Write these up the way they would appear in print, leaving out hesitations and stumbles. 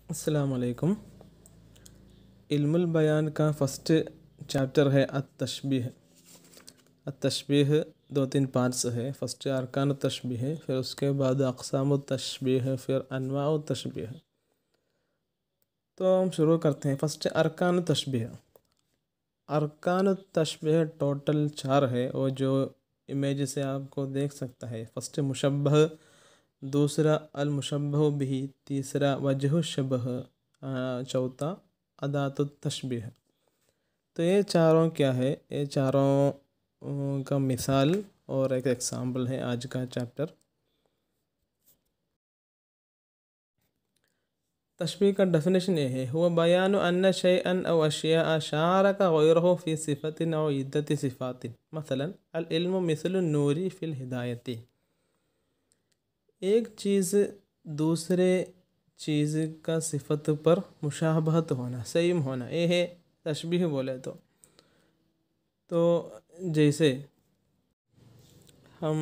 अस्सलाम वालेकुम। इल्मुल बयान का फर्स्ट चैप्टर है अत-तशबीह। अत-तशबीह दो तीन पार्ट्स है। फर्स्ट अरकान तशबीह है, फिर उसके बाद अक़साम तशबीह है, फिर अनवाउ तशबीह है। तो हम शुरू करते हैं। फर्स्ट अरकान तशबीह। अरकान तशबीह टोटल 4 है, और जो इमेज से आपको देख सकता है। फर्स्ट मुशब्बह, दूसरा अल मुशब्बह बिही, तीसरा वजह शबह, चौथा अदातुत तशबीह। तो ये चारों क्या है, ये चारों का मिसाल और एक एग्जाम्पल है आज का चैप्टर। तशबीह का डेफिनेशन ये है, हुआ बयान अन्न शैअन औ अशिया शारक गैरहु फी सिफतिन औ इद्दति सिफातिन, मसलन अल इल्मु मिसलुन नूरी फिल हिदायती। एक चीज़ दूसरे चीज़ का सिफत पर मुशाबहत होना, सेम होना, ये है तशबीह बोले तो जैसे हम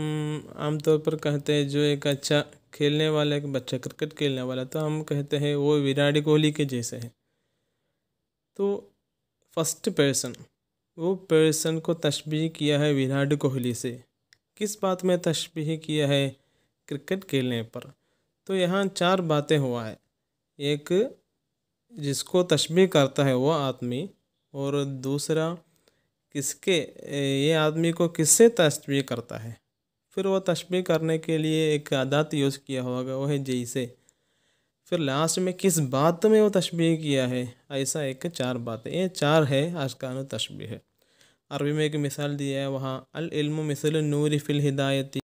आमतौर पर कहते हैं, जो एक अच्छा खेलने वाला एक बच्चा क्रिकेट खेलने वाला, तो हम कहते हैं वो विराट कोहली के जैसे है। तो फर्स्ट पर्सन, वो पर्सन को तशबीह किया है विराट कोहली से। किस बात में तशबीह किया है? क्रिकेट खेलने पर। तो यहाँ 4 बातें हुआ है। एक, जिसको तशबीह करता है वो आदमी, और दूसरा किसके, ये आदमी को किससे तशबीह करता है। फिर वो तशबीह करने के लिए एक अदात यूज़ किया होगा, वो है जैसे। फिर लास्ट में किस बात में वो तशबीह किया है। ऐसा एक 4 बातें, ये 4 है अरकान तशबीह। अरबी में एक मिसाल दिया है वहाँ, अल इल्मु मिसल नूर फिल हिदायती।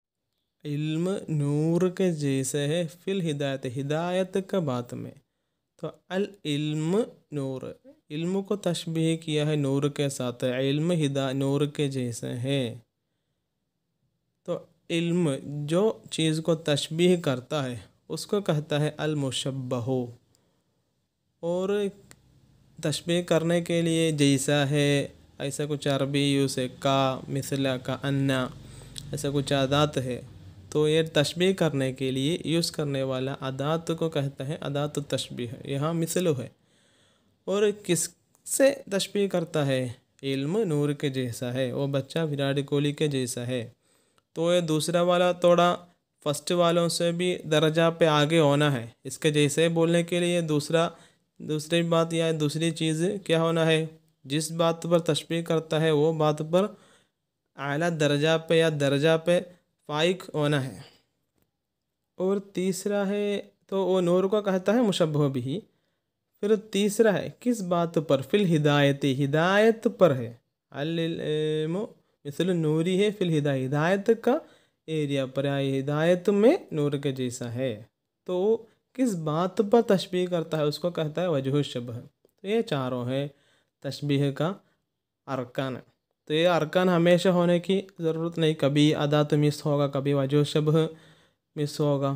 इल्म नूर के जैसे है फिल हिदायत, हिदायत का बात में। तो अल इल्म नूर, इल्म को तशबीह किया है नूर के साथ। इल्म नूर के जैसे है। तो इल्म जो चीज़ को तशबीह करता है उसको कहता है अल मुशब्बह। और तशबीह करने के लिए जैसा है, ऐसा कुछ अरबी यूज़ है, का, मिसला, का, अन्ना, ऐसा कुछ अदात है। तो ये तशबीह करने के लिए यूज़ करने वाला अदात को कहता है अदात तशबीह। यहाँ मिसलो है। और किससे तशबीह करता है? इल्म नूर के जैसा है, वो बच्चा विराट कोहली के जैसा है। तो ये दूसरा वाला थोड़ा फर्स्ट वालों से भी दर्जा पे आगे होना है। इसके जैसे बोलने के लिए दूसरी बात या दूसरी चीज़ क्या होना है? जिस बात पर तशबीह करता है वो बात पर आला दर्जा पे या दर्जा पे फाइक होना है। और तीसरा है, तो वो नूर को कहता है मुशब्बह बिही। फिर तीसरा है किस बात पर? फिल हिदायती, हिदायत पर है। अल इल्मु मिसल नूरी है फिल हिदायत, हिदायत का एरिया पर है, हिदायत में नूर के जैसा है। तो किस बात पर तशबीह करता है उसको कहता है वजह शबह। तो ये चारों है तशबीह का अरकान। तो ये अरकान हमेशा होने की ज़रूरत नहीं, कभी अदात मिस होगा, कभी वजह शबह मिस होगा,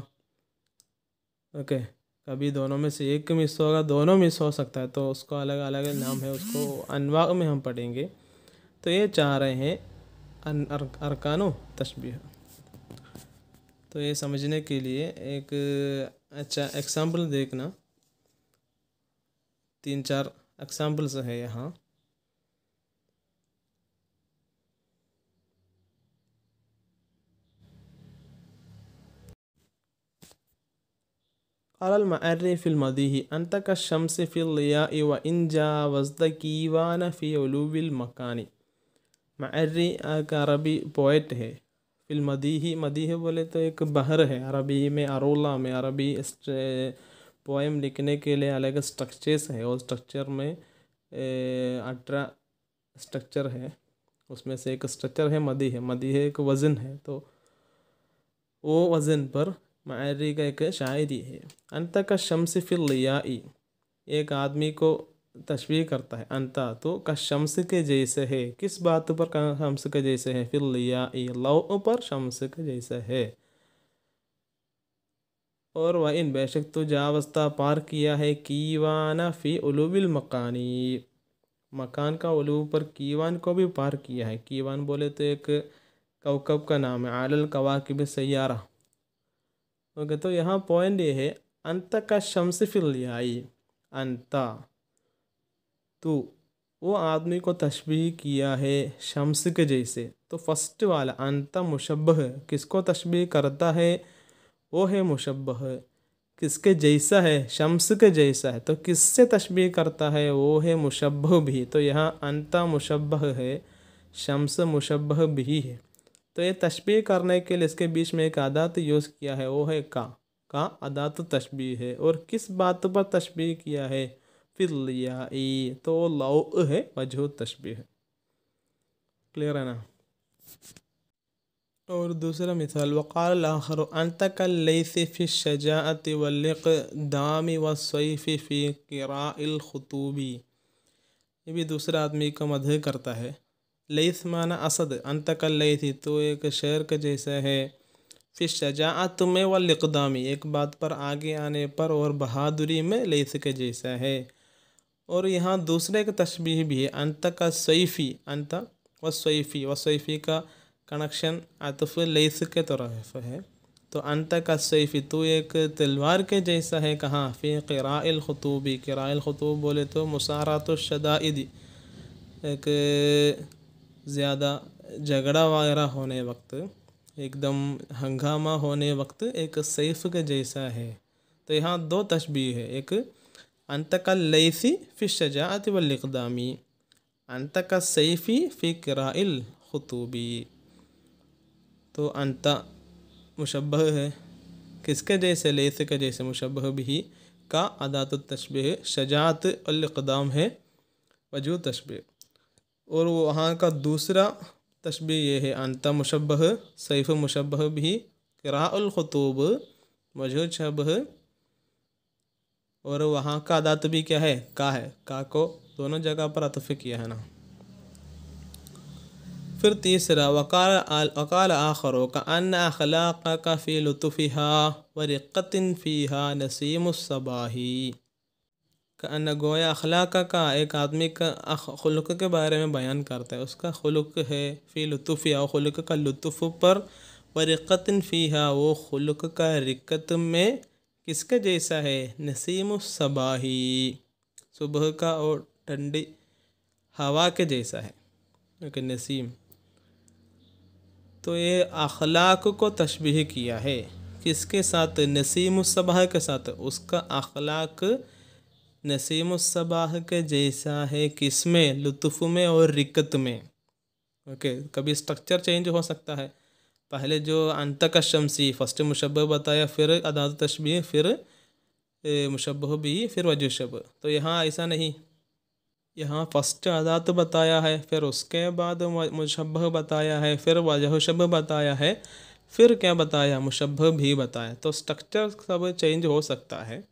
ओके, कभी दोनों में से एक मिस होगा, दोनों मिस हो सकता है, तो उसको अलग अलग नाम है, उसको अनवा में हम पढ़ेंगे। तो ये चाह रहे हैं अरकानो तशबीह। तो ये समझने के लिए एक अच्छा एग्जाम्पल देखना, 3-4 एग्जाम्पल्स है यहाँ। क़ाल मअर्री फ़िल मदीही अंत कश्शम्स फ़िल लियाइ व इन जावज़्त कीवान फ़ी उलूविल मकानी। मअर्री एक अरबी पोइट है। फ़िल मदीही, मदीह बोले तो एक बहर है अरबी में, अरोला में। अरबी पोएम लिखने के लिए अलग स्ट्रक्चर्स है, और स्ट्रक्चर में 18 स्ट्रक्चर है। उसमें से एक स्ट्रक्चर है मदीह। मदीह एक वज़न है, तो वो वज़न पर मअर्री का एक शायरी है। अंत का शम्स फिल लियाई, एक आदमी को तशबीह करता है। अंता तो का शम्स के जैसे है। किस बात पर का शम्स के जैसे है? फिल लियाई, लौ पर शम्स के जैसे है। और वह इन बेशक तो जावस्ता पार किया है, कीवाना फ़ी उलूबिल मकानी, मकान का उलू पर कीवान को भी पार किया है। कीवान बोले तो एक कौकब का नाम है, आलल कवाकिब सैयारा। ओके, तो यहाँ पॉइंट ये है अंत का शम्स फिल लियाई, अंता, तू, वो आदमी को तशबीह किया है शम्स के जैसे। तो फर्स्ट वाला अंता मुशब्बह किसको तशबीह करता है, वो है मुशब्बह। किसके जैसा है, शम्स के जैसा है, तो किससे तशबीह करता है, वो है मुशब्बह भी। तो यहाँ अंता मुशब्बह है, शम्स मुशब्बह भी है। तो ये तशबीह करने के लिए इसके बीच में एक अदात यूज़ किया है, वो है का अदात तशबीह है। और किस बात पर तशबीह किया है, फिल या ई, तो लौ है, वजह तशबीह है। क्लियर है ना। और दूसरा मिसाल, वक़ाल आखर अंत कल्लैसी फ़ी शजाअति वल्इक़दामी वस्सैफ़ि फ़ी क़िराइल खुतूबी। ये भी दूसरा आदमी का मदह करता है। लैस माना असद, अंत कल्लैसी, तो एक शेर के जैसा है। फ़ी शजाअत में वल्इक़दामी, एक बात पर आगे आने पर और बहादुरी में लैस के जैसा है। और यहाँ दूसरे का तशबीह भी है, अंत का सैफ़ी, अंत वस्सैफ़ी का कनेक्शन आतुफ़ लैस के तरफ है। तो अंत का सैफ़ी, तो एक तलवार के जैसा है। कहाँ, फ़ी क़िराइल खुतूबी, क़िराइल खुतूब बोले तो मुसारातुश शदाइद, एक ज़्यादा झगड़ा वगैरह होने वक्त, एकदम हंगामा होने वक्त एक सैफ़ के जैसा है। तो यहाँ दो तशबीह है, एक अंत का लैसी फ़ी शजाअति वल्इक़दामी, अंत का सैफ़ी फ़ी क़िराइल खुतूबी। तो अंत मुशब्बह है, किसके जैसे, लैस के जैसे, मुशब्बह भी का अदात तशबीह, शजाअत वल्इक़दाम है वजह तशबीह। और वहाँ का दूसरा तशबीह ये है, अंत मुशब्बह, सैफ़ मुशब्बह भी, क़िराउल खुतूब वजह शबह। और वहाँ का अदात भी क्या है, का है, का को दोनों जगह पर अतफ़ किया है ना। फिर तीसरा, वक़ाल आखरो का अन अखलाक़ का फ़ी लुत्फ़िहा व रिक़्क़तिन फ़ीहा नसीमुस्सबाही। का अन, गोया अखलाक़ का एक आदमी का खुलुक़ के बारे में बयान करता है, उसका खुलुक़ है फ़ी लुत्फ़िहा, खुलुक़ का लुत्फ़ पर, व रिक़्क़तिन फ़ीहा, वो खुलुक़ का रिक़्क़त में किसके जैसा है, नसीमुस्सबाही, सुबह का और ठंडी हवा के जैसा है। ओके, नसीम। तो ये अखलाक को तशबीह किया है, किसके साथ, नसीमुस्सबाह के साथ। उसका अखलाक नसीमुस्सबाह के जैसा है, किसमें, लुत्फ़ में और रिक़्क़त में। ओके, कभी स्ट्रक्चर चेंज हो सकता है। पहले जो अंत का शम्सी फर्स्ट मुशब्बह बताया, फिर अदात तशबीह, फिर मुशब्बह भी, फिर वजह शबह। तो यहाँ ऐसा नहीं, यहाँ फर्स्ट अदात बताया है, फिर उसके बाद मुशब्बह बताया है, फिर वजह शबह बताया है, फिर क्या बताया, मुशब्बह भी बताया। तो स्ट्रक्चर सब चेंज हो सकता है।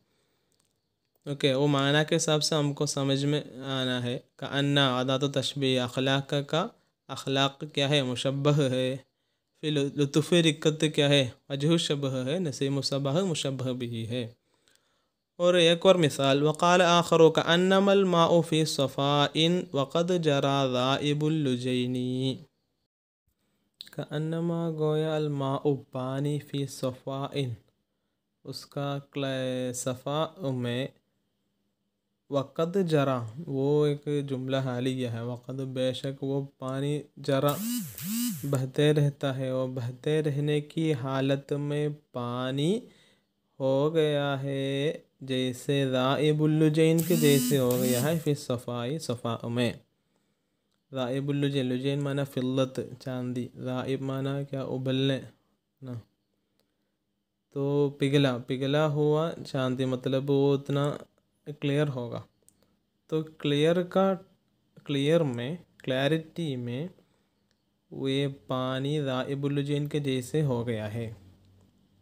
ओके, वो माना के हिसाब से हमको समझ में आना है। का अन्ना अदात तशबीह, अखलाक का अखलाक क्या है, मुशब्बह है। फिर लुत्फ़ रिक़्क़त क्या है, वजह शबह है। नसीमुस्सबाह मुशब्बह भी है। और एक और मिसाल, वक़ाल आखरो का अन्नमल माउ फ़ी सफ़ाइन वक़द जरा ज़ाइबुल लुजैनी। का अन्नमा, गोया अल माउ पानी, फ़ी सफ़ाइन, उसका सफ़ा में, वक़द जरा, वो एक जुमला हालिया है। वक़द, बेशक वो पानी, जरा बहते रहता है, और बहते रहने की हालत में पानी हो गया है, जैसे ज़ाइबुल लुजैन के जैसे हो गया है, फिर सफ़ाई, सफ़ा में। ज़ाइबुल लुजैन, लुजैन माना फिल्लत, चांदी, ज़ाइब माना क्या, उबलने ना। तो पिघला, पिघला हुआ चांदी, मतलब वो उतना क्लियर होगा। तो क्लियर में, क्लैरिटी में, वे पानी ज़ाइबुल लुजैन के जैसे हो गया है।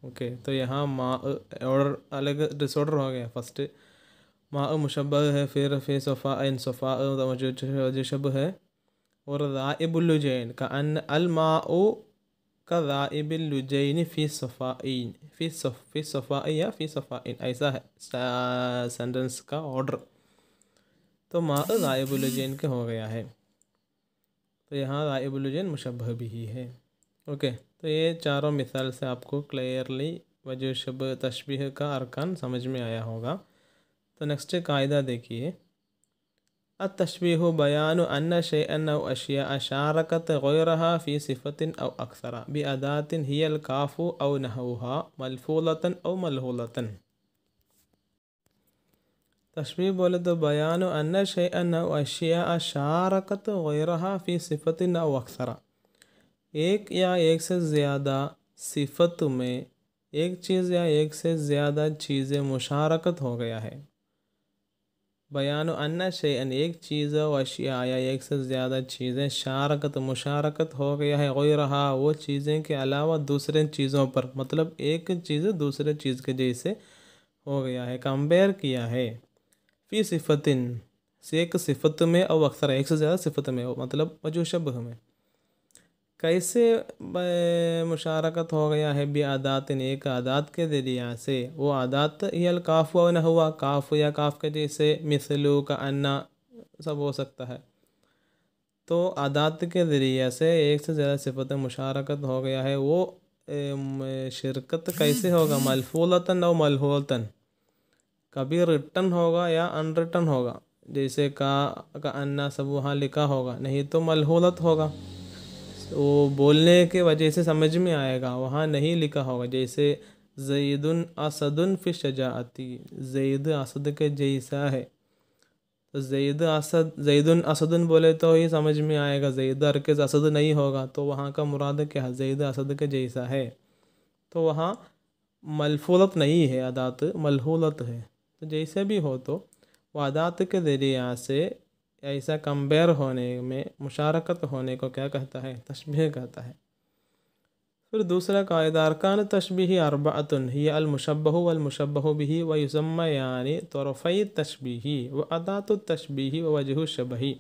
ओके, तो यहाँ मा और अलग डिसऑर्डर हो गया। फर्स्ट मा मुशब्बह है, फिर सफ़ाइन, सफ़ा वजह शबह है, और ज़ाइबुल लुजैन का अन अल माउ का ज़ाइबुल लुजैन फ़ी सफ़ाइन, फ़ी सफ़ाइन या फ़ी सफ़ाइन, ऐसा है सेंटेंस का ऑर्डर। तो मा ज़ाइबुल लुजैन के हो गया है, तो यहाँ ज़ाइबुल लुजैन मुशब्बह भी है। ओके, तो ये चारों मिसाल से आपको क्लियरली वजह शबह तशबीह का अरकान समझ में आया होगा। तो नेक्स्ट कायदा देखिए, अत्तशबीह बयानु अन्न शैअन औ अशिया शारकत गैरहा फ़ी सिफ़तिन औ अक्सरा बिअदातिन हियल काफ़ु औ नहवुहा मलफूलतन औ मलहूलतन। तशबीह बोले तो बयानु अन्न शैअन औ अशिया शारकत गैरहा फ़ी सिफ़तिन औ अक्सरा, एक या एक से ज़्यादा सिफ़त में एक चीज़ या एक से ज़्यादा चीज़ें मुशारकत हो गया है। बयानु अन्ना शैअन एक चीज़ व अशिया या एक से ज़्यादा चीज़ें शारकत मुशारकत हो गया है गैरहा वो चीज़ें के अलावा दूसरे चीज़ों पर, मतलब एक चीज़ दूसरे चीज़ के जैसे हो गया है, कंपेयर किया है। फ़ी सिफ़तिन से एक सिफ़त में और अक्सर एक से ज़्यादा सिफ़त में, मतलब वजू शब्ह में। कैसे मुशारकत हो गया है? बी आदात, एक आदात के ज़रिया से। वो आदात यल काफ़ व नहुआ, काफ़ या काफ़ के जैसे, मिसलू का अन्ना सब हो सकता है। तो आदात के ज़रिया से एक से ज़्यादा सिफ़त मुशारकत हो गया है। वो शिरकत कैसे होगा? मलफूलतन और मलहूलतन, कभी रिटन होगा या अनरिटन होगा। जैसे का अन्ना सब वहाँ लिखा होगा, नहीं तो मलहूलत होगा, वो बोलने के वजह से समझ में आएगा, वहाँ नहीं लिखा होगा। जैसे ज़ैदुन असदुन फ़ी शजाअती, ज़ैद असद के जैसा है, तो ज़ैद असद ज़ैदुन असदुन बोले तो ही समझ में आएगा, ज़ैद हरगिज़ असद नहीं होगा। तो वहाँ का मुराद क्या है? ज़ैद असद के जैसा है, तो वहाँ मलफूलत नहीं है, अदात मलहूलत है। तो जैसे भी हो, तो वो अदात के ज़रिया से ऐसा कंपेयर होने में, मुशारकत होने को क्या कहता है? तशबीह कहता है। फिर दूसरा कायदा, अरकान तशबीह अरबअतुन हिया अल मुशब्बहु वल मुशब्बहु बिही व युसम्मा यानी तोरफ़ई तशबीही व अदातु तशबीही व वजहु शबही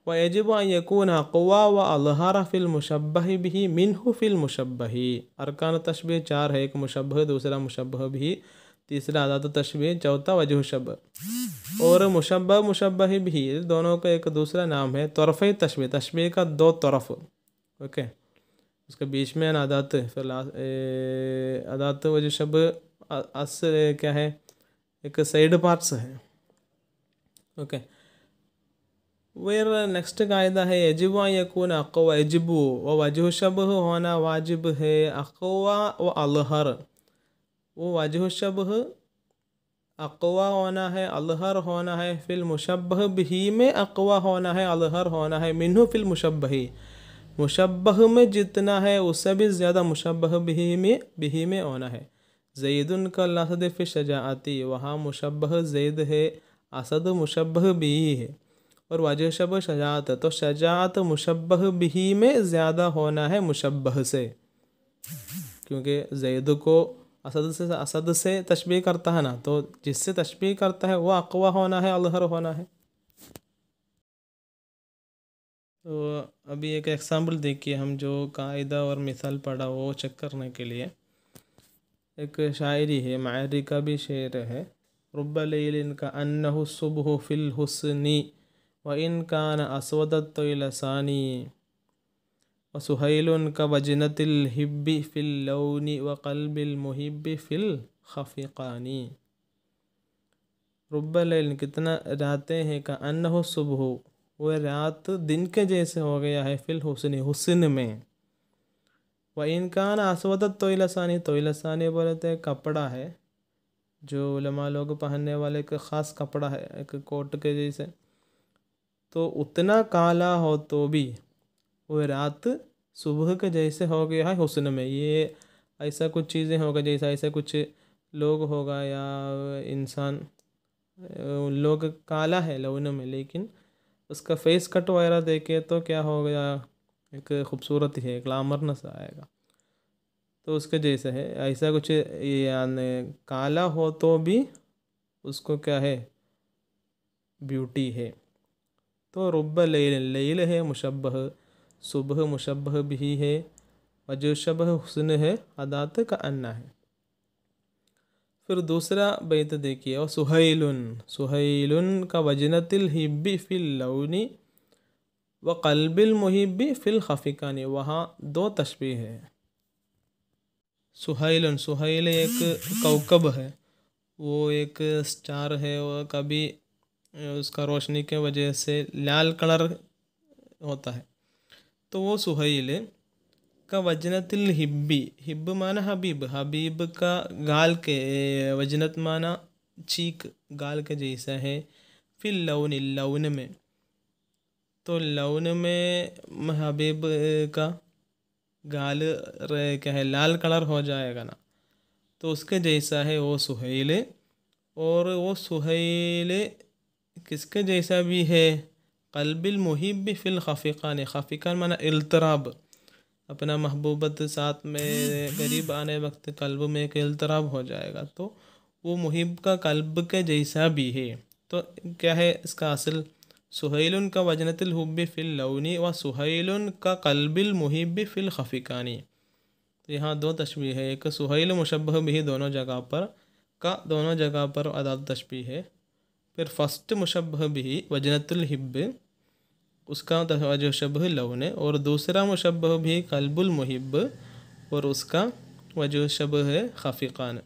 व यजिब अन यकून अक़वा व अज़हर फ़िल मुशब्बह बिही मिन्हु फ़िल मुशब्बही। अरकान तशबीह चार है, एक मुशब्बह, दूसरा मुशब्बह बिही, तीसरा अदातु तशबीह, चौथा वजहु शबह। और मुशब्बह मुशब्बह भी दोनों का एक दूसरा नाम है तोरफ़ई तशबीह, तशबीह का दो तरफ, ओके, उसके बीच में अदात, फिर अदात वजह शबह अस क्या है, एक साइड पार्ट्स है, ओके। वेर नेक्स्ट कायदा है यजिब अन यकून अक़वा, यजिबु व वजह शबह होना वाजिब है, अक़वा व अज़हर, वो वजह शबह अक़वा होना है, अज़हर होना है, फ़िल मुशब्बह बिही में अक़वा होना है, अज़हर होना है, मिन्हु फ़िल मुशब्बही, मुशब्बह में जितना है उससे भी ज़्यादा मुशब्बह बिही में होना है। ज़ैदुन का असद फ़ी शजाअती, वहाँ मुशब्बह ज़ैद है, असद मुशब्बह बिही है, और वजह शबह शजाअत, तो शजाअत मुशब्बह बिही में ज़्यादा होना है मुशब्बह से, क्योंकि ज़ैद को असद से तशबीह करता है ना, तो जिससे तशबीह करता है वो अक़वा होना है, अज़हर होना है। तो अभी एक एग्जाम्पल देखिए, हम जो कायदा और मिसाल पढ़ा वो चेक करने के लिए। एक शायरी है, मायरी का भी शेर है, रुब्ब लैलिन का अन्नहु सुबहु फिल हुस्नी व इन कान अस्वदत तोइलसानी व सुहैलुन का वजनतिल हिब्बी फिल लौनी व क़ल्बिल मुहिब्बी फिल खफ़िक़ानी। रुब्ब लैलिन, कितना रातें हैं, का अन्नहु सुबहु, वह रात दिन के जैसे हो गया है, फिल हुस्नी, हुस्न में, व इनकान अस्वदत तोइलसानी, तोइलसानी बोलते हैं कपड़ा है जो उलमा लोग पहनने वाले एक ख़ास कपड़ा है, एक कोट के जैसे, तो उतना काला हो तो भी वह रात सुबह के जैसे हो गया है हुस्न में। ये ऐसा कुछ चीज़ें होगा, जैसा ऐसा कुछ लोग होगा या इंसान, लोग काला है लौन में, लेकिन उसका फेस कट वगैरह देखे तो क्या हो गया, एक खूबसूरती है, ग्लैमरनेस आएगा, तो उसके जैसे है। ऐसा कुछ यानी काला हो तो भी उसको क्या है, ब्यूटी है। तो रुब्ब लैल, लैल है मुशब्बह, सुबह मुशब्बह भी है, वजह शबह हुस्न है, अदात का अन्ना है। फिर दूसरा बैत देखिए, और सुहैलुन, सुहैलुन का वजनतिल हिब्बी फिल लौनी व क़ल्बिल मुहिब्बी फिल खफ़िकानी, वहाँ दो तशबीह है। सुहैलुन, सुहैल एक कौकब है, वो एक स्टार है, और कभी उसका रोशनी के वजह से लाल कलर होता है, तो वो सुहैल का वजनतिल हिब्बी, हिब्ब माना हबीब, हबीब का गाल के, वजनत माना चीक, गाल के जैसा है। फिर लौन, लौन में, तो लौन में हबीब का गाल क्या है, लाल कलर हो जाएगा ना, तो उसके जैसा है वो सुहैल। और वो सुहैल किसके जैसा भी है, कल्बिल मुहिब फिल खफ़ीक़ान, खफ़ीक़ान माना इल्तराब, अपना महबूबत साथ में करीब आने वक्त कल्ब में एक इल्तराब हो जाएगा, तो वो मुहिब का कल्ब के जैसा भी है। तो क्या है इसका असल, सुहैल का वजनतिल हुब्बी फिल लौनी व सुहैल का कल्बिल मुहिब फिल खफ़ीक़ानी। तो यहाँ दो तशबीह है, एक सुहैल मुशब्बह बिही दोनों जगह पर का, दोनों जगह पर अदात तशबीह है। फिर फर्स्ट मुशब्बह बिही वजनतुल हिब्ब, उसका वजह शबह लौन, और दूसरा मुशब्बह भी कल्बुल मुहिब, और उसका वजह शबह है खफ़ीक़ान।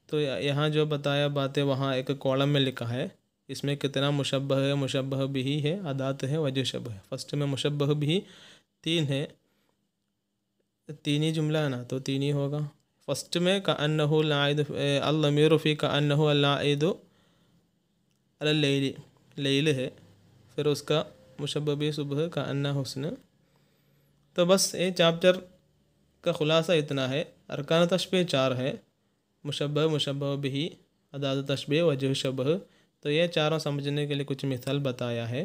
तो यहाँ जो बताया बातें वहाँ एक कॉलम में लिखा है, इसमें कितना मुशब्बह है, मुशब्बह बिही है, अदात है, वजह शबह है। फर्स्ट में मुशब्बह बिही 3 है, 3 ही जुमला है ना, तो 3 ही होगा। फर्स्ट में का अन्नहु लाइद अल-लमीरु फ़ी का अन्नहु लाइदु अल-लैली, लैल है। फिर उसका मुशब्बह भी सुबह का अन्ना हुस्न। तो बस ये चैप्टर का ख़ुलासा इतना है। अरकान तशबीह 4 है, मुशब्बह, मुशब्बह बिही, अदात तशबीह, वजह शबह। तो ये चारों समझने के लिए कुछ मिसाल बताया है।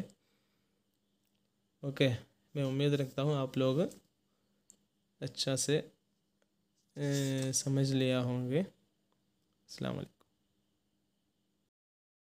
ओके, मैं उम्मीद रखता हूँ आप लोग अच्छा से समझ लिया होंगे। अस्सलाम वालेकुम।